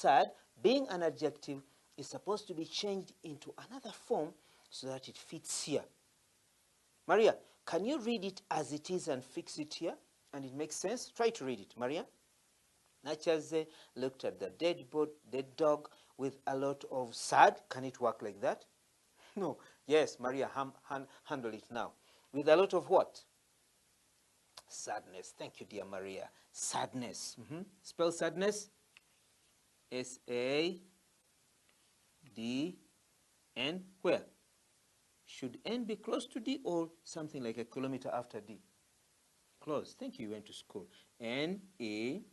sad, being an adjective, is supposed to be changed into another form so that it fits here. Maria, can you read it as it is and fix it here? And it makes sense? Try to read it, Maria. Nachaze looked at the dead dog with a lot of sad. Can it work like that? No. Yes, Maria, handle it now. With a lot of what? Sadness. Thank you, dear Maria. Sadness. Spell sadness. S-A-D-N. Where? Should N be close to D or something like a kilometer after D? Close. Thank you. You went to school. N-A-S-S.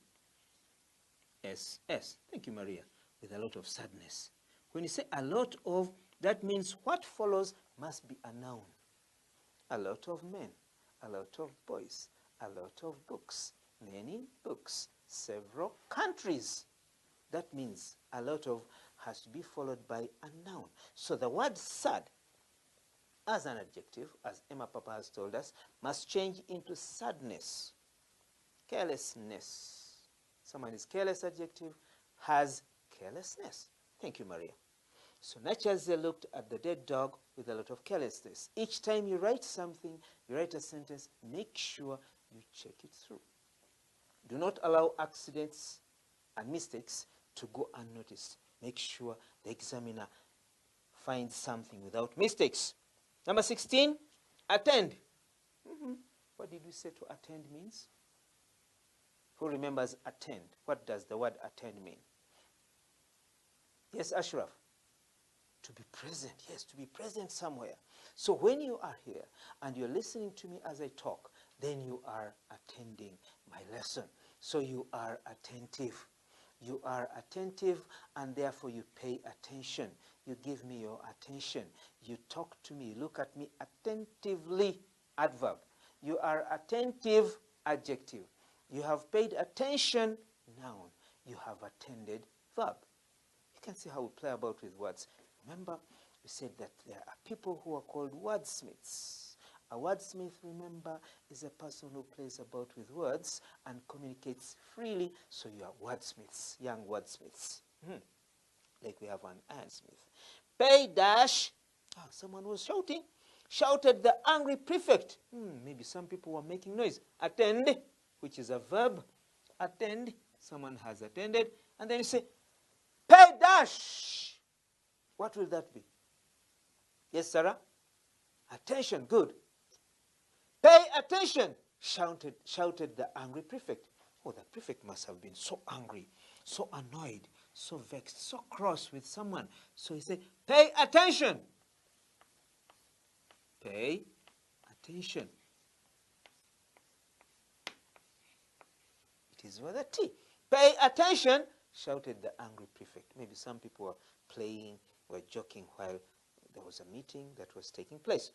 Thank you, Maria. With a lot of sadness. When you say a lot of, that means what follows must be a noun. A lot of men, a lot of boys, a lot of books, many books, several countries. That means a lot of has to be followed by a noun. So the word sad, as an adjective, as Emma Papa has told us, must change into sadness, carelessness. Someone is careless adjective, has carelessness. Thank you, Maria. So Nachaze looked at the dead dog with a lot of carelessness. Each time you write something, you write a sentence, make sure you check it through. Do not allow accidents and mistakes to go unnoticed. Make sure the examiner finds something without mistakes. Number 16, attend. What did we say to attend means? Who remembers attend? What does the word attend mean? Yes, Ashraf. To be present. Yes, to be present somewhere. So when you are here and you're listening to me as I talk, then you are attending my lesson. So you are attentive. You are attentive, and therefore you pay attention. You give me your attention. You talk to me. Look at me attentively. Adverb. You are attentive. Adjective. You have paid attention. Noun. You have attended. Verb. You can see how we play about with words. Remember, we said that there are people who are called wordsmiths. A wordsmith, remember, is a person who plays about with words and communicates freely. So you are wordsmiths, young wordsmiths. Like we have an ironsmith. Pay dash. Oh, someone was shouting. Shouted the angry prefect. Maybe some people were making noise. Attend, which is a verb. Attend. Someone has attended. And then you say, pay dash. What will that be? Yes, Sarah? Attention. Good. Pay attention, shouted the angry prefect. Oh, the prefect must have been so angry, so annoyed, so vexed, so cross with someone. So he said, pay attention. Pay attention. It is with a T. Pay attention, shouted the angry prefect. Maybe some people were playing, were joking while there was a meeting that was taking place.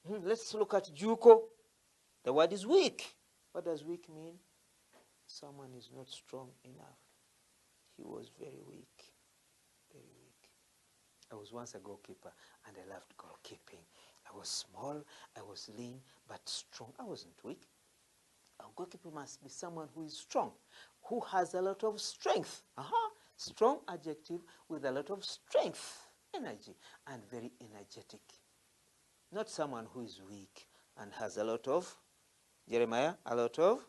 Let's look at Juko. The word is weak. What does weak mean? Someone is not strong enough. He was very weak. Very weak. I was once a goalkeeper and I loved goalkeeping. I was small, I was lean, but strong. I wasn't weak. A goalkeeper must be someone who is strong, who has a lot of strength. Strong adjective with a lot of strength, energy, and very energetic. Not someone who is weak and has a lot of, Jeremiah, a lot of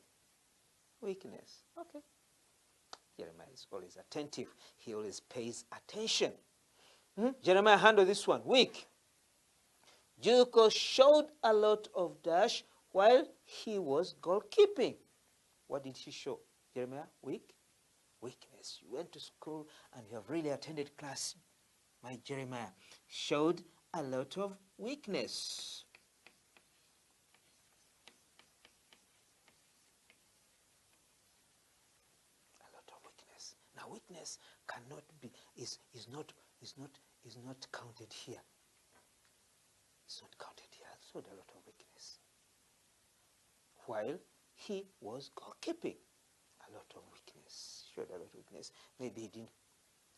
weakness. Okay. Jeremiah is always attentive. He always pays attention. Jeremiah, handle this one. Weak. Juko showed a lot of dash while he was goalkeeping. What did he show? Jeremiah, weak? Weakness. You went to school and you have really attended class. My Jeremiah showed a lot of weakness. Now, weakness cannot be is not counted here. It's not counted here. Showed a lot of weakness. While he was goalkeeping, a lot of weakness. Showed a lot of weakness. Maybe he didn't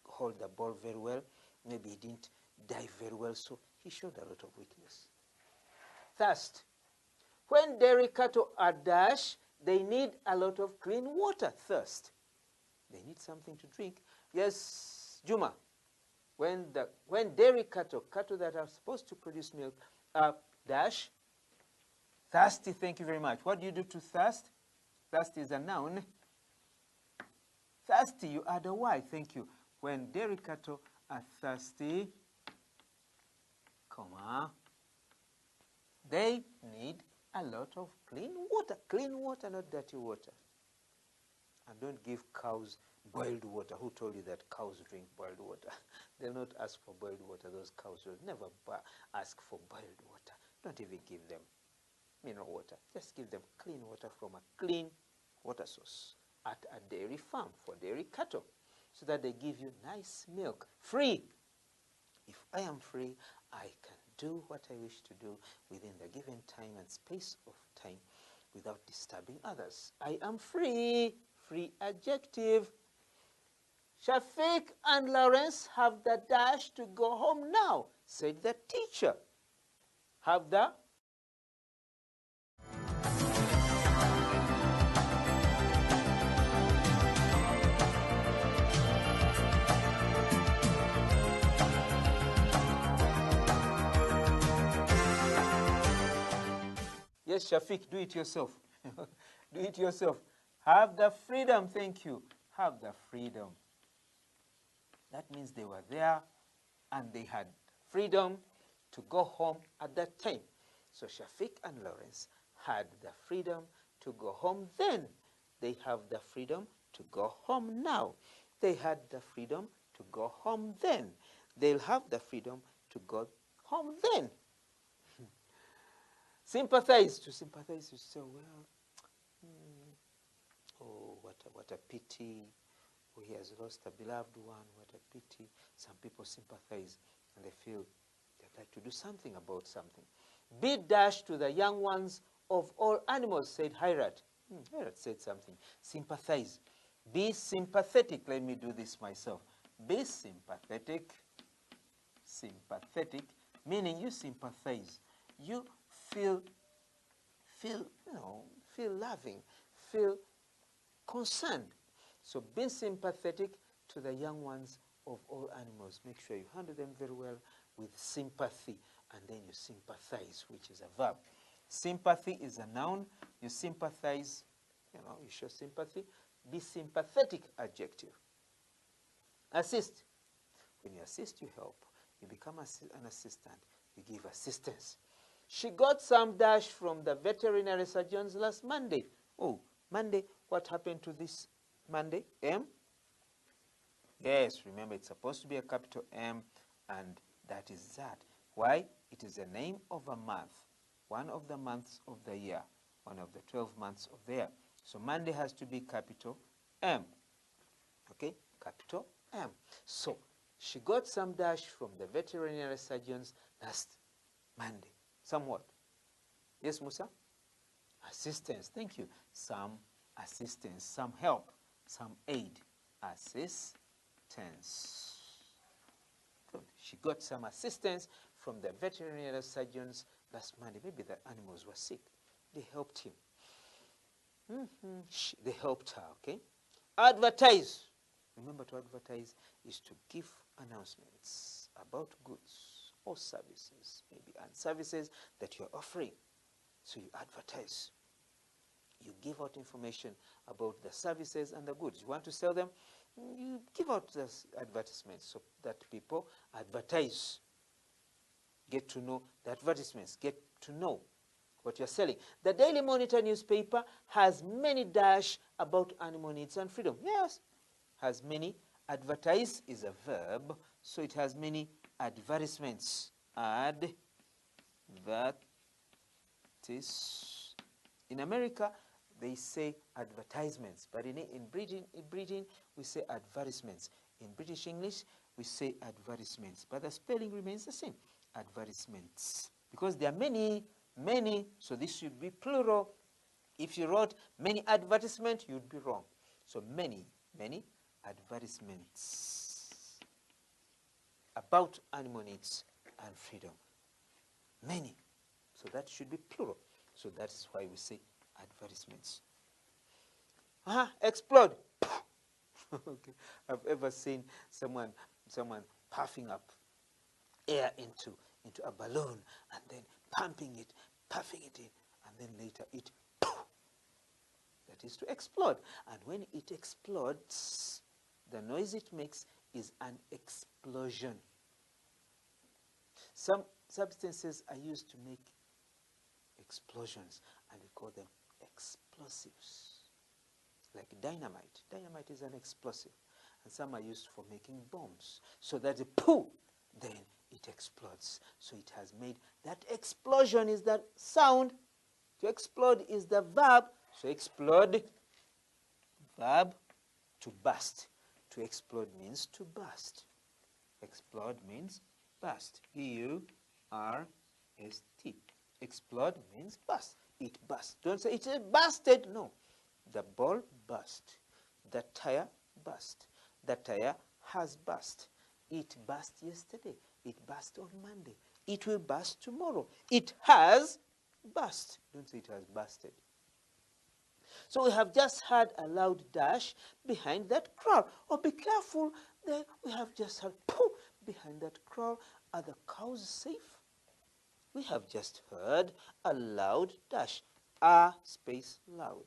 hold the ball very well. Maybe he didn't dive very well. So he showed a lot of weakness. Thirst. When dairy cattle are dash, they need a lot of clean water. Thirst. They need something to drink. Yes, Juma. When dairy cattle that are supposed to produce milk, are dash thirsty. Thank you very much. What do you do to thirst? Thirst is a noun. Thirsty, you add a y. Thank you. When dairy cattle are thirsty, comma, they need a lot of clean water, not dirty water. And don't give cows boiled water. Who told you that cows drink boiled water? They'll not ask for boiled water. Those cows will never ask for boiled water. Don't even give them mineral water. Just give them clean water from a clean water source at a dairy farm for dairy cattle, so that they give you nice milk, free. If I am free, I can do what I wish to do within the given time and space of time without disturbing others. I am free. Free adjective. Shafiq and Lawrence have the dash to go home now, said the teacher. Have the Yes, Shafiq, do it yourself. Do it yourself. Have the freedom, thank you. Have the freedom. That means they were there and they had freedom to go home at that time. So Shafiq and Lawrence had the freedom to go home then. They have the freedom to go home now. They had the freedom to go home then. They'll have the freedom to go home then. Sympathize. To sympathize, you say, well, oh, what a pity. Oh, he has lost a beloved one. What a pity. Some people sympathize and they feel they'd like to do something about something. Be dash to the young ones of all animals, said Hirat. Hirat said something. Sympathize. Be sympathetic. Let me do this myself. Be sympathetic. Sympathetic, meaning you sympathize. You feel loving, feel concerned. So be sympathetic to the young ones of all animals. Make sure you handle them very well with sympathy, and then you sympathize, which is a verb. Sympathy is a noun. You sympathize, you show sympathy. Be sympathetic, adjective. Assist. When you assist, you help. You become an assistant. You give assistance. She got some dash from the veterinary surgeons last Monday. Oh, Monday, what happened to this Monday? M? Yes, remember it's supposed to be a capital M, and that is that. Why? It is the name of a month, one of the months of the year, one of the 12 months of the year. So Monday has to be capital M. Okay, capital M. So she got some dash from the veterinary surgeons last Monday. Somewhat. Yes, Musa? Assistance. Thank you. Some assistance, some help, some aid. Assistance. Good. She got some assistance from the veterinary surgeons last Monday. Maybe the animals were sick. They helped him. They helped her, okay? Advertise. Remember, to advertise is to give announcements about goods or services, maybe, and services that you're offering. So you advertise. You give out information about the services and the goods. You want to sell them, you give out the advertisements so that people advertise. Get to know the advertisements. Get to know what you're selling. The Daily Monitor newspaper has many dash about animal needs and freedom. Yes, has many. Advertise is a verb, so it has many advertisements. In America, they say advertisements, but in Britain, we say advertisements. In British English, we say advertisements, but the spelling remains the same, advertisements, because there are many, so this should be plural. If you wrote many advertisements, you'd be wrong. So many advertisements about animal needs and freedom. Many. So that should be plural. So that is why we say advertisements. Explode. Okay. I've ever seen someone puffing up air into a balloon and then puffing it in, and then later it, that is to explode. And when it explodes, the noise it makes is an explosion. Some substances are used to make explosions, and we call them explosives. Like dynamite. Dynamite is an explosive, and some are used for making bombs. So that the poof, then it explodes. So it has made that explosion is that sound. To explode is the verb. So explode, verb, to burst. To explode means to burst. Explode means burst. B-U-R-S-T. Explode means burst. It burst. Don't say it busted. No. The ball burst. The tire burst. The tire has burst. It burst yesterday. It burst on Monday. It will burst tomorrow. It has burst. Don't say it has bursted. So we have just had a loud dash behind that crowd. Oh, be careful. There we have just had poof behind that crowd. Are the cows safe? We have just heard a loud dash. A space loud.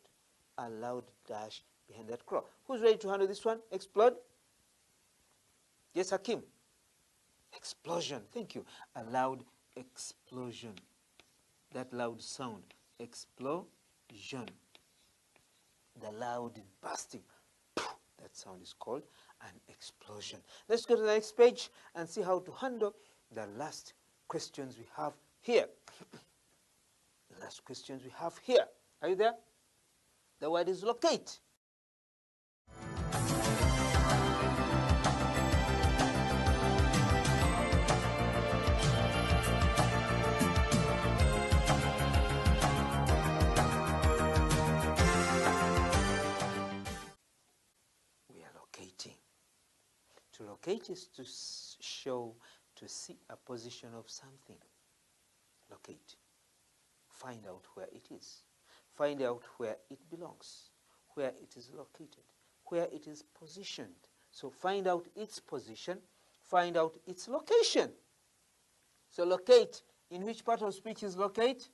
A loud dash behind that crowd. Who's ready to handle this one? Explode? Yes, Hakim. Explosion. Thank you. A loud explosion. That loud sound. Explosion. The loud bursting. That sound is called an explosion. Let's go to the next page and see how to handle the last questions we have here. The last questions we have here. Are you there? The word is locate. We are locating. To locate is to show, to see a position of something. Locate. Find out where it is. Find out where it belongs, where it is located, where it is positioned. So find out its position, find out its location. So locate, in which part of speech is locate?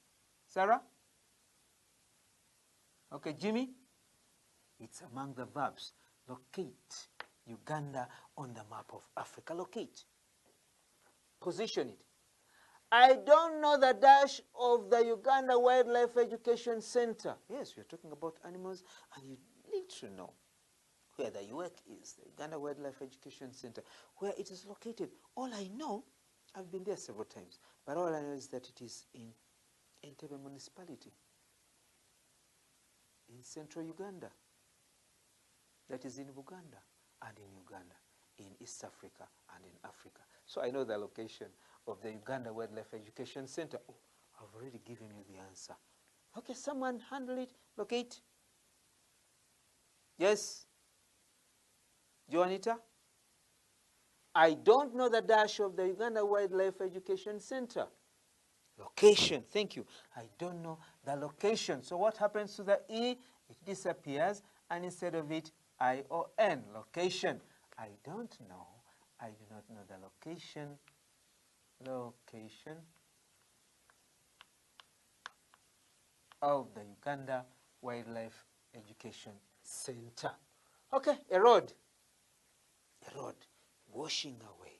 Sarah? Okay, Jimmy? It's among the verbs. Locate Uganda on the map of Africa. Locate. Position it. I don't know the dash of the Uganda Wildlife Education Center. Yes, we're talking about animals, and you need to know where the UWEC is, the Uganda Wildlife Education Center, where it is located. All I know, I've been there several times, but all I know is that it is in Entebbe municipality, in central Uganda. That is in Buganda and in Uganda, in East Africa and in Africa. So I know the location of the Uganda Wildlife Education Center. Oh, I've already given you the answer. Okay, someone handle it, locate. Yes? Joanita? I don't know the dash of the Uganda Wildlife Education Center. Location, thank you. I don't know the location. So what happens to the E? It disappears, and instead of it, I-O-N, location. I don't know. I do not know the location. Location of the Uganda Wildlife Education Center. Okay, erode. Erode, washing away,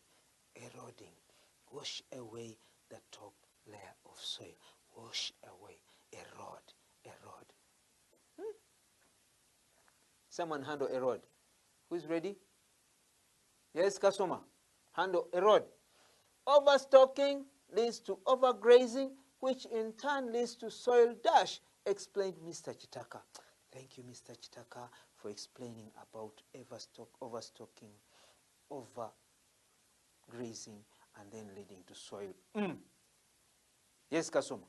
eroding. Wash away the top layer of soil. Wash away, erode, erode. Someone handle erode. Who's ready? Yes, Kasoma. Handle erode. Overstocking leads to overgrazing, which in turn leads to soil dash, explained Mr. Chitaka. Thank you, Mr. Chitaka, for explaining about overstocking, overgrazing, and then leading to soil. Yes, Kasoma.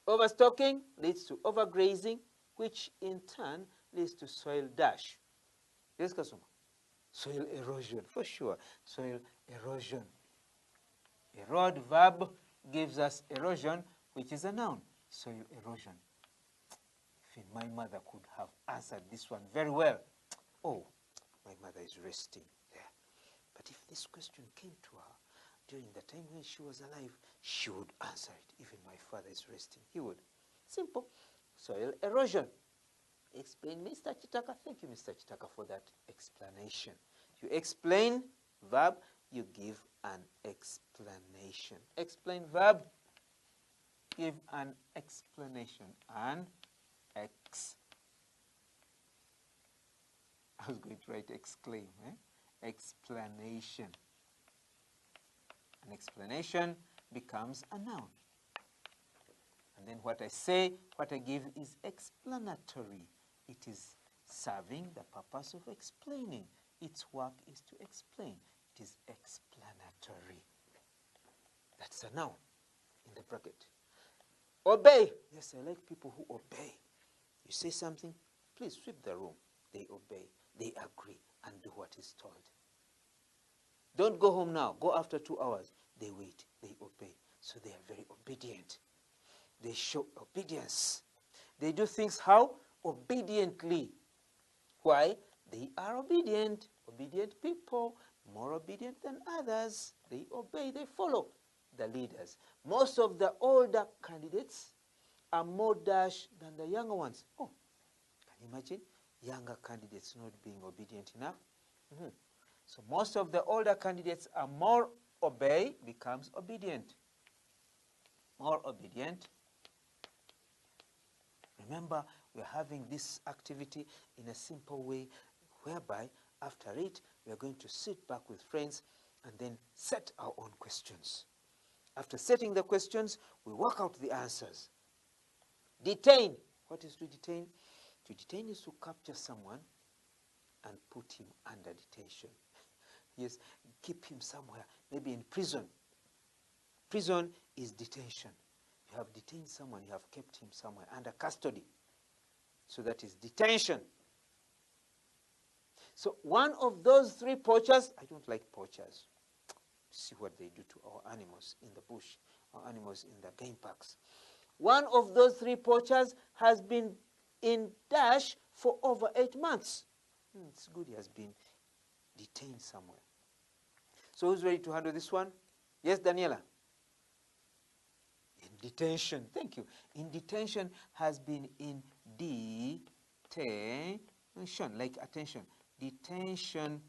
Overstocking leads to overgrazing, which in turn leads to soil dash. Yes, Kasoma. Soil erosion, for sure. Soil erosion. Erode verb gives us erosion, which is a noun. Soil erosion. If my mother could have answered this one very well. oh, my mother is resting there. But if this question came to her during the time when she was alive, she would answer it. Even my father is resting. He would. Simple. Soil erosion. Explain, Mr. Chitaka. Thank you, Mr. Chitaka, for that explanation. You explain verb, you give an explanation. Explain verb, give an explanation. I was going to write exclaim. Explanation. An explanation becomes a noun. And then what I say, what I give is explanatory. It is serving the purpose of explaining. Its work is to explain. It is explanatory. That's a noun in the bracket. Obey. Yes, I like people who obey. You say something, please sweep the room. They obey. They agree and do what is told. Don't go home now. Go after 2 hours. They wait. They obey. So they are very obedient. They show obedience. They do things how? Obediently. Why? They are obedient. Obedient people, more obedient than others. They obey, they follow the leaders. Most of the older candidates are more dash than the younger ones. Oh, can you imagine? Younger candidates not being obedient enough. So most of the older candidates are more obey, becomes obedient. More obedient. Remember, we're having this activity in a simple way whereby after it, we are going to sit back with friends and then set our own questions. After setting the questions, we work out the answers. Detain. What is to detain? To detain is to capture someone and put him under detention. Yes, keep him somewhere, maybe in prison. Prison is detention. You have detained someone, you have kept him somewhere under custody. So that is detention. So one of those 3 poachers, I don't like poachers. See what they do to our animals in the bush, our animals in the game parks. One of those 3 poachers has been in dash for over 8 months. It's good he has been detained somewhere. So who's ready to handle this one? Yes, Daniela? In detention. Thank you. In detention has been in detention, like attention. Detention.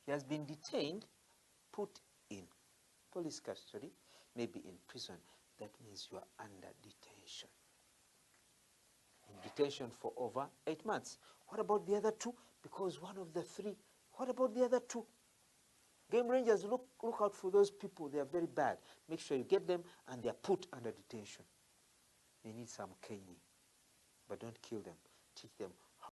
He has been detained, put in police custody, maybe in prison. That means you are under detention. In detention for over 8 months. What about the other 2? Because one of the 3. What about the other 2? Game rangers, look out for those people. They are very bad. Make sure you get them and they are put under detention. They need some caning. But don't kill them. Teach them